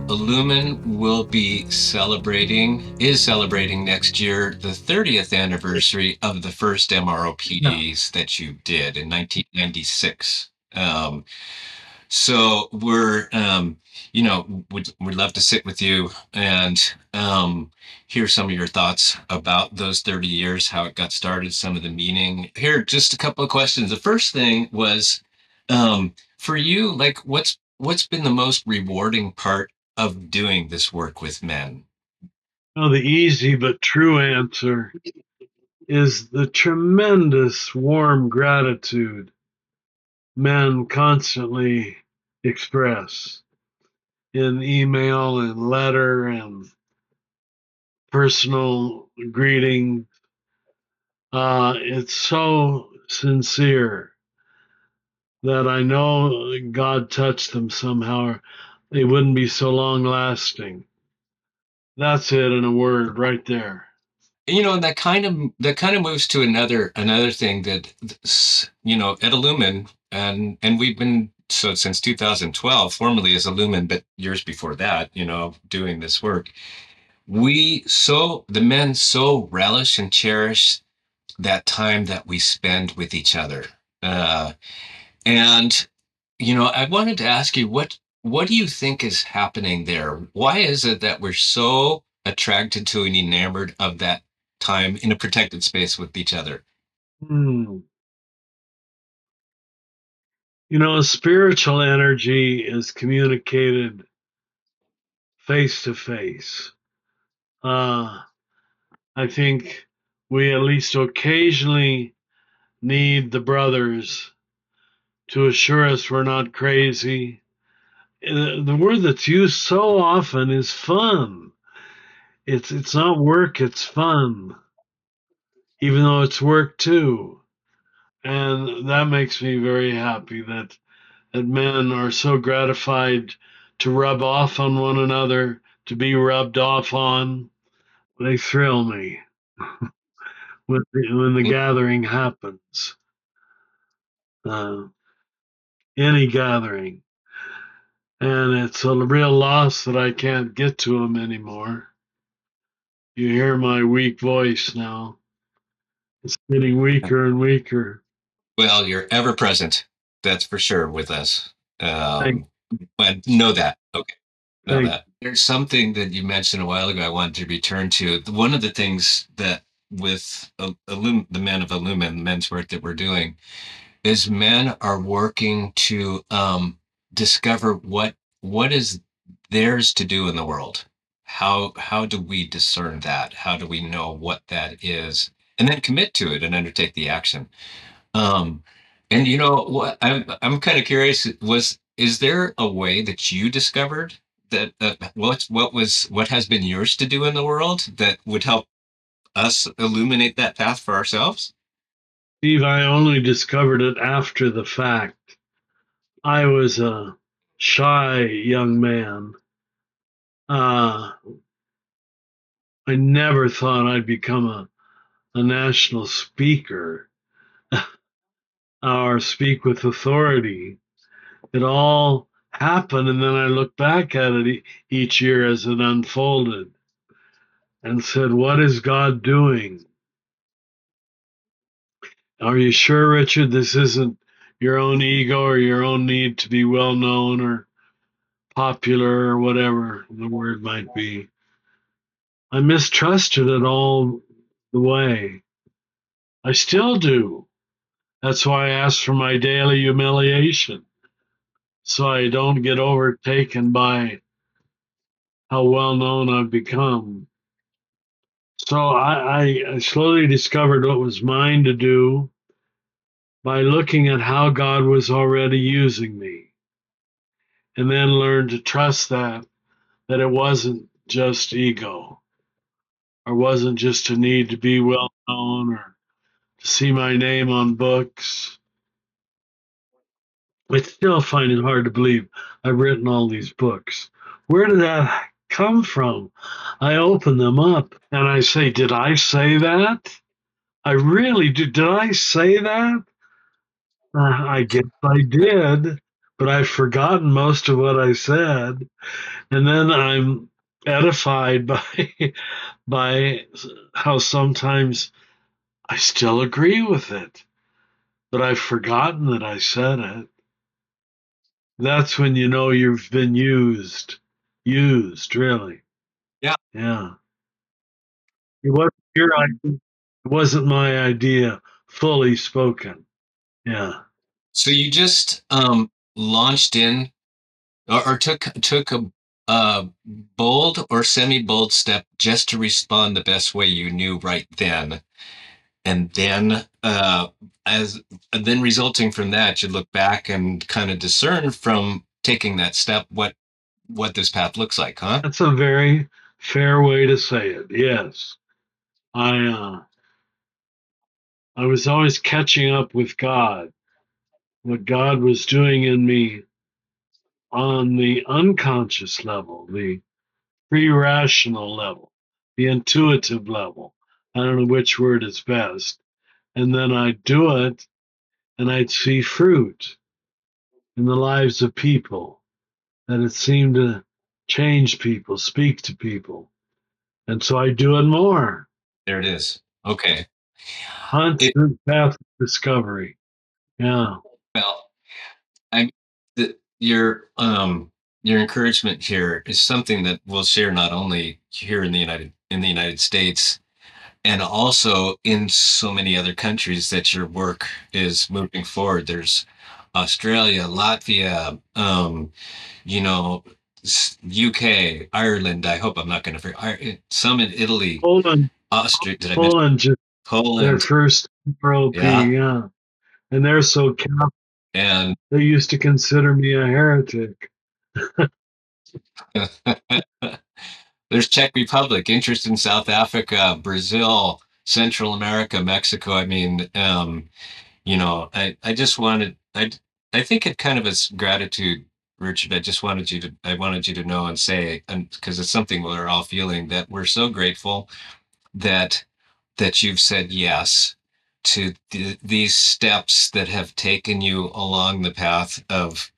Illuman is celebrating next year the 30th anniversary of the first Yeah. MROPs that you did in 1996. So we'd love to sit with you and hear some of your thoughts about those 30 years, how it got started, some of the meaning. Here, just a couple of questions. The first thing was, for you, like, what's been the most rewarding part of doing this work with men? Well, the easy but true answer is the tremendous warm gratitude men constantly express in email and letter and personal greeting. It's so sincere that I know God touched them somehow. They wouldn't be so long lasting. That's it in a word right there. And that kind of moves to another thing that at Illumin, and we've been so since 2012 formally as Illumin, but years before that, doing this work. The men so relish and cherish that time that we spend with each other. And I wanted to ask you, what do you think is happening there? Why is it that we're so attracted to and enamored of that time in a protected space with each other? Hmm. Spiritual energy is communicated face to face. I think we at least occasionally need the brothers to assure us we're not crazy. The word that's used so often is fun. It's not work, it's fun, even though it's work too. And that makes me very happy that men are so gratified to rub off on one another, to be rubbed off on. They thrill me when the gathering happens, uh, any gathering. And it's a real loss that I can't get to them anymore. You hear my weak voice now. It's getting weaker and weaker. Well, you're ever present, that's for sure, with us. Thank, But know that. Okay. Know thank that. There's something that you mentioned a while ago I wanted to return to. One of the things that with the men of Illumin, the men's work that we're doing, is men are working to discover what is theirs to do in the world. How do we discern that? How do we know what that is? And then commit to it and undertake the action. Um, and what I'm kind of curious, is there a way that you discovered that what has been yours to do in the world that would help us illuminate that path for ourselves? Steve, I only discovered it after the fact. I was a shy young man. Uh, I never thought I'd become a national speaker or speak with authority. It all happened, and then I look back at it each year as it unfolded and said, "What is God doing? Are you sure, Richard, this isn't your own ego or your own need to be well known or popular or whatever the word might be?" I mistrusted it all the way. I still do. That's why I ask for my daily humiliation, so I don't get overtaken by how well known I've become. So I slowly discovered what was mine to do by looking at how God was already using me, and then learned to trust that it wasn't just ego, or wasn't just a need to be well known or to see my name on books. I still find it hard to believe I've written all these books. Where did that come from? I open them up and I say, did I say that? I really did. Did I say that? I guess I did. but I've forgotten most of what I said. And then I'm edified by by how sometimes I still agree with it, but I've forgotten that I said it. That's when you know you've been used. Used, really. Yeah. Yeah. It wasn't your idea. It wasn't my idea fully spoken. Yeah. So you just launched in or took a bold or semi-bold step just to respond the best way you knew right then, and then as and then resulting from that, you look back and kind of discern from taking that step what this path looks like, huh? That's a very fair way to say it. Yes. I was always catching up with God, what God was doing in me on the unconscious level, the pre-rational level, the intuitive level. I don't know which word is best. And then I'd do it and I'd see fruit in the lives of people, that it seemed to change people, speak to people. And so I do it more. There it is. Okay. It, Constant path of discovery. Yeah. well, I the, your encouragement here is something that we'll share not only here in the United States and also in so many other countries that your work is moving forward. There's Australia, Latvia, you know, UK, Ireland. I hope I'm not going to forget some in Italy, Poland, Austria. Did I mention Poland just their Poland? first MROP, Yeah, yeah. And they're so Catholic, and they used to consider me a heretic. there's Czech Republic, interest in South Africa, Brazil, Central America, Mexico. I mean, I just I think it kind of is gratitude, Richard. I wanted you to know and say, and because it's something we're all feeling, that we're so grateful that you've said yes to these steps that have taken you along the path of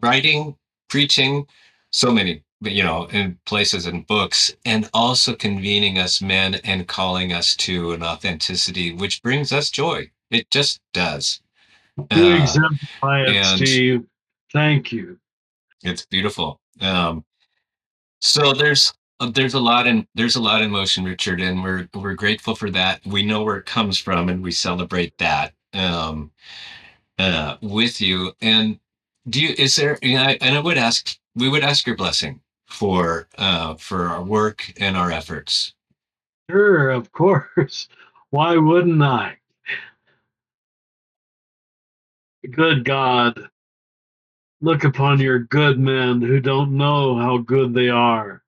writing, preaching, so many, in places and books, and also convening us men and calling us to an authenticity which brings us joy. It just does. You Uh, exemplify it, and Steve. Thank you. it's beautiful. So there's a lot in motion, Richard, and we're grateful for that. We know where it comes from, and we celebrate that with you. And do you is there? And I would ask we would ask your blessing for our work and our efforts. Sure, of course. Why wouldn't I? Good God, look upon your good men who don't know how good they are,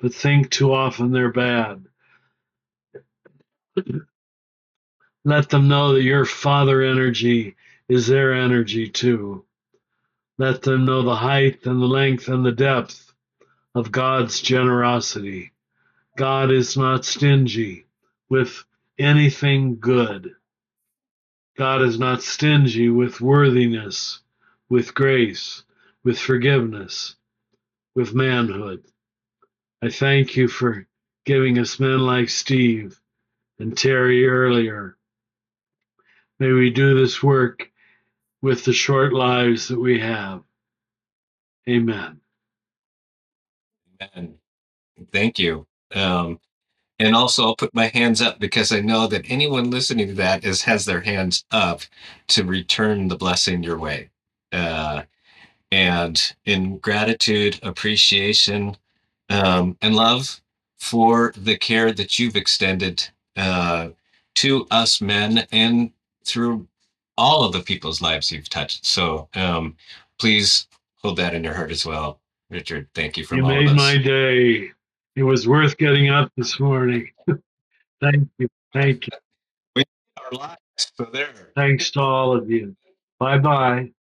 but think too often they're bad. Let them know that your Father energy is their energy too. Let them know the height and the length and the depth of God's generosity. God is not stingy with anything good. God is not stingy with worthiness, with grace, with forgiveness, with manhood. I thank you for giving us men like Steve and Terry earlier. May we do this work with the short lives that we have. Amen. And thank you. And also, I'll put my hands up because I know that anyone listening to that has their hands up to return the blessing your way. Uh, and in gratitude, appreciation, and love for the care that you've extended to us men and through all of the people's lives you've touched. So please hold that in your heart as well, Richard. Thank you You from all of made my us. day. It was worth getting up this morning. Thank you. Thank you. We our lives. So there. Thanks to all of you. Bye bye.